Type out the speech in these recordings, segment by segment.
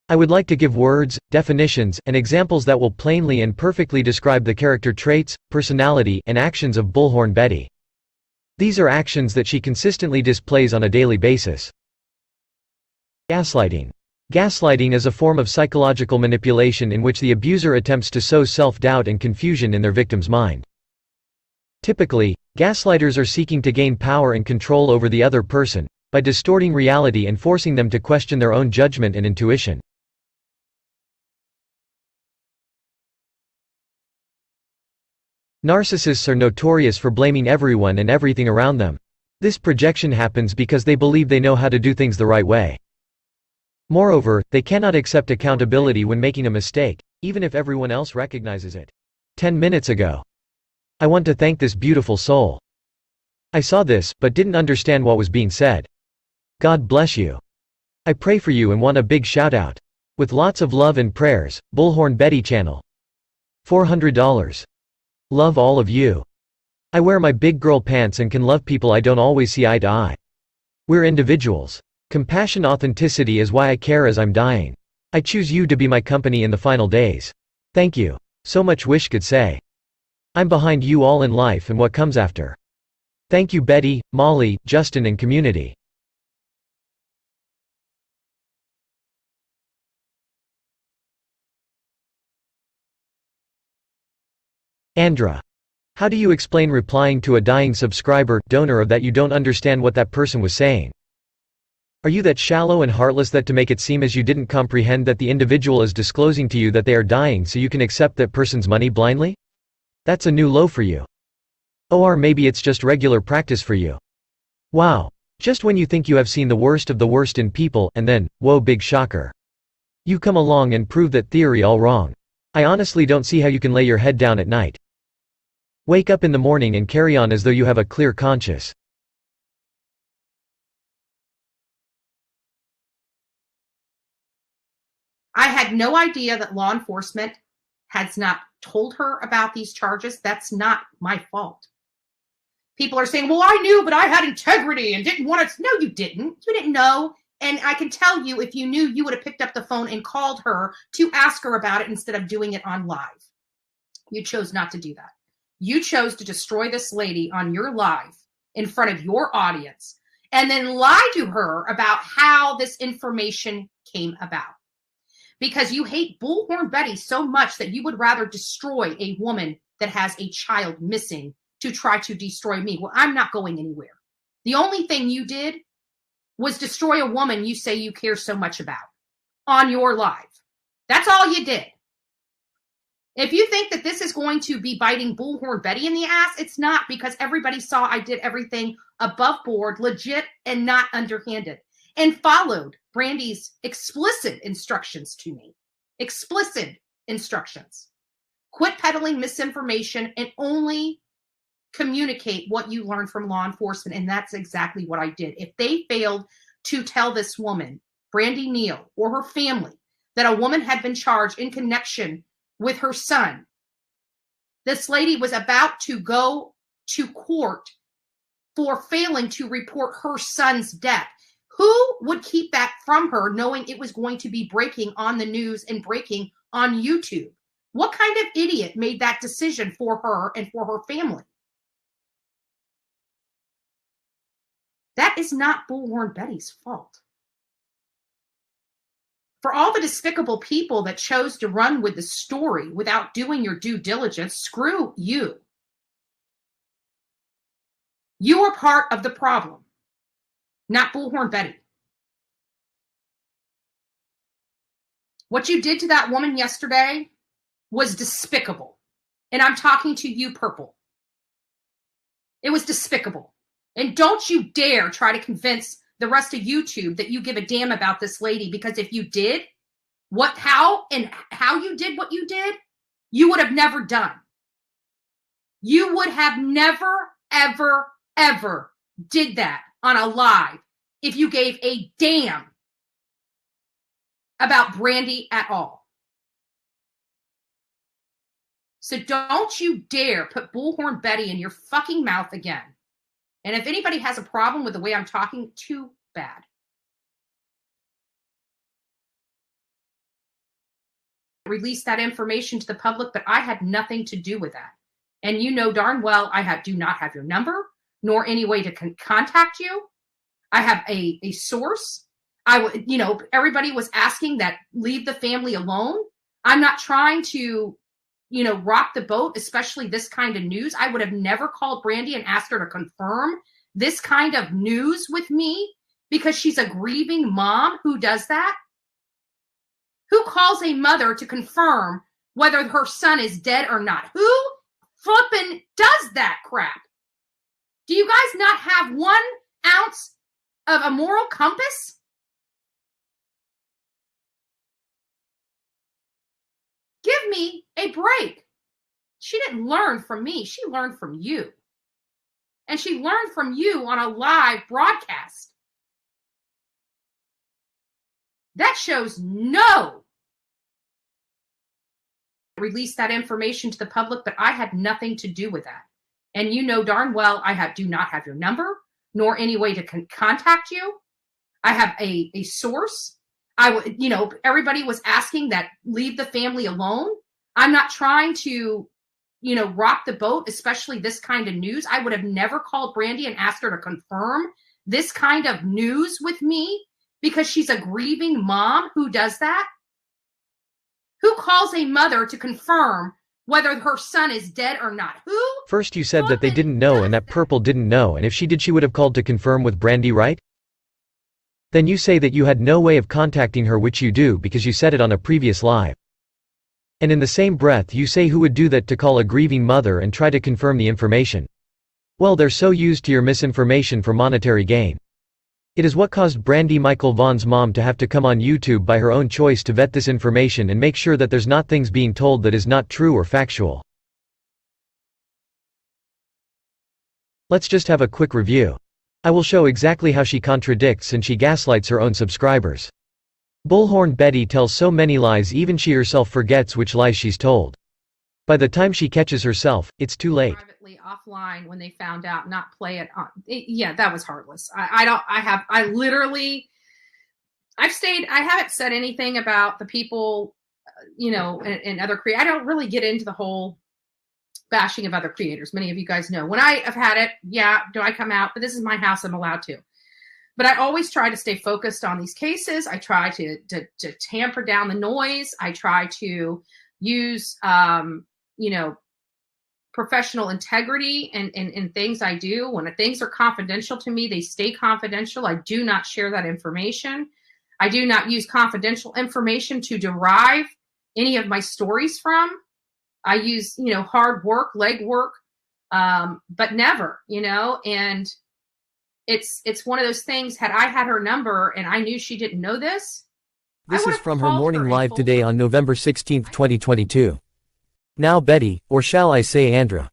I would like to give words, definitions, and examples that will plainly and perfectly describe the character traits, personality, and actions of Bullhorn Betty. These are actions that she consistently displays on a daily basis. Gaslighting. Gaslighting is a form of psychological manipulation in which the abuser attempts to sow self-doubt and confusion in their victim's mind. Typically, gaslighters are seeking to gain power and control over the other person, by distorting reality and forcing them to question their own judgment and intuition. Narcissists are notorious for blaming everyone and everything around them. This projection happens because they believe they know how to do things the right way. Moreover, they cannot accept accountability when making a mistake, even if everyone else recognizes it. 10 minutes ago. I want to thank this beautiful soul. I saw this, but didn't understand what was being said. God bless you. I pray for you and want a big shout out. With lots of love and prayers, Bullhorn Betty channel. $400. Love all of you. I wear my big girl pants and can love people I don't always see eye to eye. We're individuals. Compassion authenticity is why I care as I'm dying. I choose you to be my company in the final days. Thank you. So much wish could say. I'm behind you all in life and what comes after. Thank you Betty, Molly, Justin and community. Andra. How do you explain replying to a dying subscriber, donor of that you don't understand what that person was saying? Are you that shallow and heartless that to make it seem as you didn't comprehend that the individual is disclosing to you that they are dying so you can accept that person's money blindly? That's a new low for you. Or maybe it's just regular practice for you. Wow. Just when you think you have seen the worst of the worst in people, and then, whoa big shocker. You come along and prove that theory all wrong. I honestly don't see how you can lay your head down at night. Wake up in the morning and carry on as though you have a clear conscience. I had no idea that law enforcement has not told her about these charges. That's not my fault. People are saying, well, I knew, but I had integrity and didn't want to. No, you didn't. You didn't know. And I can tell you, if you knew, you would have picked up the phone and called her to ask her about it instead of doing it on live. You chose not to do that. You chose to destroy this lady on your live in front of your audience and then lie to her about how this information came about. Because you hate Bullhorn Betty so much that you would rather destroy a woman that has a child missing to try to destroy me. Well, I'm not going anywhere. The only thing you did was destroy a woman you say you care so much about on your live. That's all you did. If you think that this is going to be biting Bullhorn Betty in the ass, it's not, because everybody saw I did everything above board, legit, and not underhanded, and followed Brandi's explicit instructions to me. Explicit instructions. Quit peddling misinformation and only communicate what you learned from law enforcement. And that's exactly what I did. If they failed to tell this woman, Brandi Neil, or her family, that a woman had been charged in connection with her son, this lady was about to go to court for failing to report her son's death. Who would keep that from her, knowing it was going to be breaking on the news and breaking on YouTube? What kind of idiot made that decision for her and for her family? That is not Bullhorn Betty's fault. For all the despicable people that chose to run with the story without doing your due diligence, screw you. You are part of the problem, not Bullhorn Betty. What you did to that woman yesterday was despicable. And I'm talking to you, Purple. It was despicable. And don't you dare try to convince the rest of YouTube that you give a damn about this lady, because if you did, how you did what you did, you would have never done. You would have never, ever, ever did that on a live if you gave a damn about Brandi at all. So don't you dare put Bullhorn Betty in your fucking mouth again. And if anybody has a problem with the way I'm talking, too bad. released that information to the public, but I had nothing to do with that. And you know darn well I do not have your number, nor any way to contact you. I have a source. Everybody was asking that leave the family alone. I'm not trying to, rock the boat, especially this kind of news. I would have never called Brandi and asked her to confirm this kind of news with me because she's a grieving mom. Who does that? Who calls a mother to confirm whether her son is dead or not? Who flippin' does that crap? Do you guys not have 1 ounce of a moral compass? Give me a break. She didn't learn from me. She learned from you. And she learned from you on a live broadcast. That shows no. Released that information to the public, but I had nothing to do with that. And you know darn well I do not have your number, nor any way to contact you. I have a source. Everybody was asking that leave the family alone. I'm not trying to, rock the boat, especially this kind of news. I would have never called Brandi and asked her to confirm this kind of news with me because she's a grieving mom. Who does that? Who calls a mother to confirm whether her son is dead or not? Who? First you said that they didn't know and that Purple didn't know, and if she did she would have called to confirm with Brandi, right? Then you say that you had no way of contacting her, which you do because you said it on a previous live. And in the same breath you say who would do that to call a grieving mother and try to confirm the information. Well, they're so used to your misinformation for monetary gain. It is what caused Brandi Michael Vaughn's mom to have to come on YouTube by her own choice to vet this information and make sure that there's not things being told that is not true or factual. Let's just have a quick review. I will show exactly how she contradicts and she gaslights her own subscribers. Bullhorn Betty tells so many lies even she herself forgets which lies she's told. By the time she catches herself, it's too late. Privately offline when they found out, not play it on. Yeah, that was heartless. I haven't said anything about the people, and other creators. I don't really get into the whole bashing of other creators. Many of you guys know when I have had it. Yeah, do I come out? But this is my house. I'm allowed to. But I always try to stay focused on these cases. I try to tamper down the noise. I try to use, professional integrity in things I do. When things are confidential to me, they stay confidential. I do not share that information. I do not use confidential information to derive any of my stories from. I use, hard work, leg work, but never, and it's one of those things. Had I had her number and I knew she didn't know this. This is from her morning live today on November 16th, 2022. Now Betty, or shall I say Andra.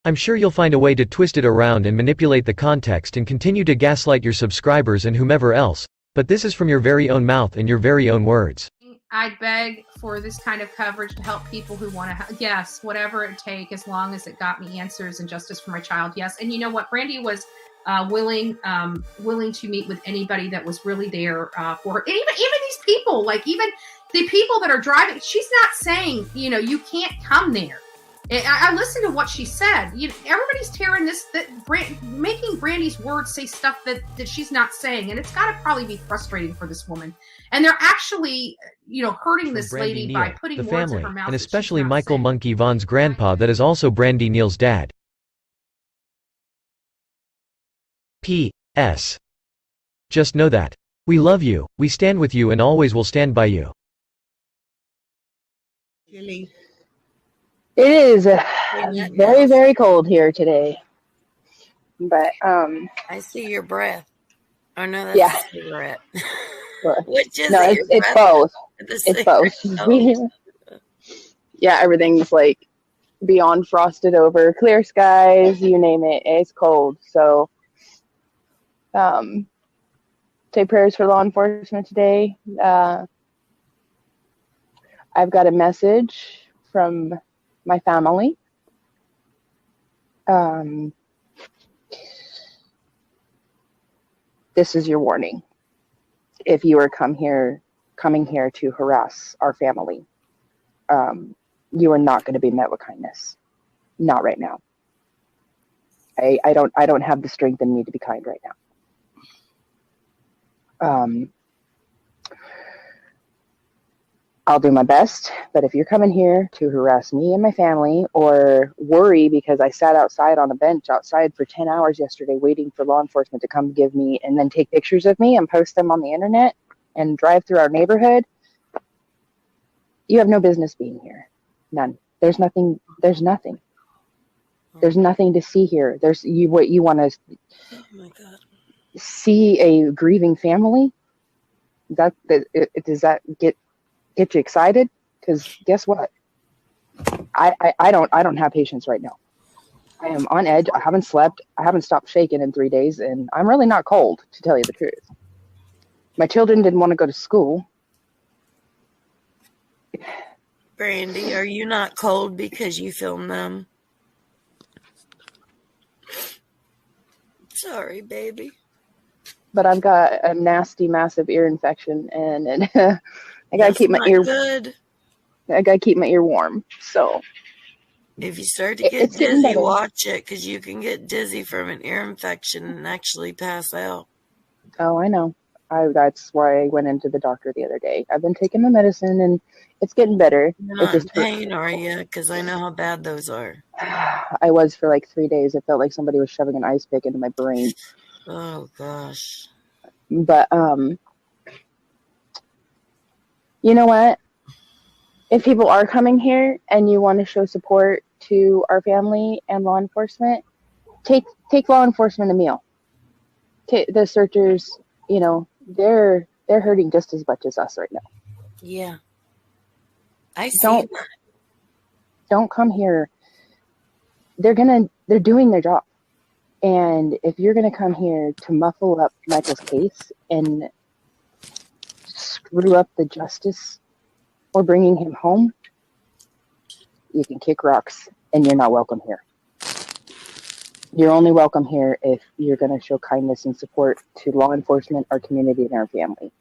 I'm sure you'll find a way to twist it around and manipulate the context and continue to gaslight your subscribers and whomever else, but this is from your very own mouth and your very own words. I'd beg for this kind of coverage to help people who want to, yes, whatever it take, as long as it got me answers and justice for my child. Yes. And you know what? Brandi was willing to meet with anybody that was really there for her. Even these people, like even the people that are driving, she's not saying, you can't come there. I listened to what she said. Everybody's tearing making Brandi's words say stuff that she's not saying, and it's got to probably be frustrating for this woman. And they're actually, hurting this Brandi lady Neil, by putting the words family, in her mouth. and especially Michael Monkey Vaughn's grandpa that is also Brandi Neil's dad. P.S. Just know that. We love you, we stand with you and always will stand by you. It is very, very cold here today. But I see your breath. Oh no, that's yeah. a cigarette. Which is it's both. It's both. Yeah, everything's like beyond frosted over, clear skies, you name it. It's cold. So say prayers for law enforcement today. I've got a message from my family. This is your warning. If you are come here coming here to harass our family, you are not going to be met with kindness. Not right now. I don't have the strength in me to be kind right now. I'll do my best, but if you're coming here to harass me and my family or worry because I sat outside on a bench outside for 10 hours yesterday waiting for law enforcement to come give me and then take pictures of me and post them on the internet and drive through our neighborhood, you have no business being here. None. There's nothing. There's nothing to see here. What you want to see a grieving family? Does that get you excited? Because guess what? I don't have patience right now. I am on edge. I haven't slept. I haven't stopped shaking in 3 days, and I'm really not cold, to tell you the truth. My children didn't want to go to school. Brandi, are you not cold because you feel numb? Sorry, baby. But I've got a nasty, massive ear infection, and I gotta keep my ear good. I gotta keep my ear warm. So if you start to get dizzy, watch it, because you can get dizzy from an ear infection and actually pass out. Oh, I know. That's why I went into the doctor the other day. I've been taking the medicine, and it's getting better. You're not in pain, are you? Because I know how bad those are. I was for like 3 days. It felt like somebody was shoving an ice pick into my brain. Oh gosh. But you know what? If people are coming here and you want to show support to our family and law enforcement, take law enforcement a meal. The searchers, they're hurting just as much as us right now. Yeah. I see. Don't come here. They're doing their job. And if you're going to come here to muffle up Michael's case and screw up the justice or bringing him home, you can kick rocks and you're not welcome here. You're only welcome here if you're going to show kindness and support to law enforcement, our community, and our family.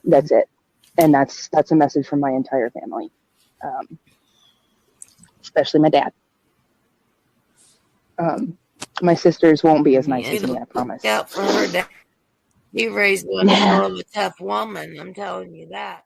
That's it. And that's a message from my entire family, especially my dad. My sisters won't be as nice as me, I promise. Look out for her dad. You raised one hell of a tough woman, I'm telling you that.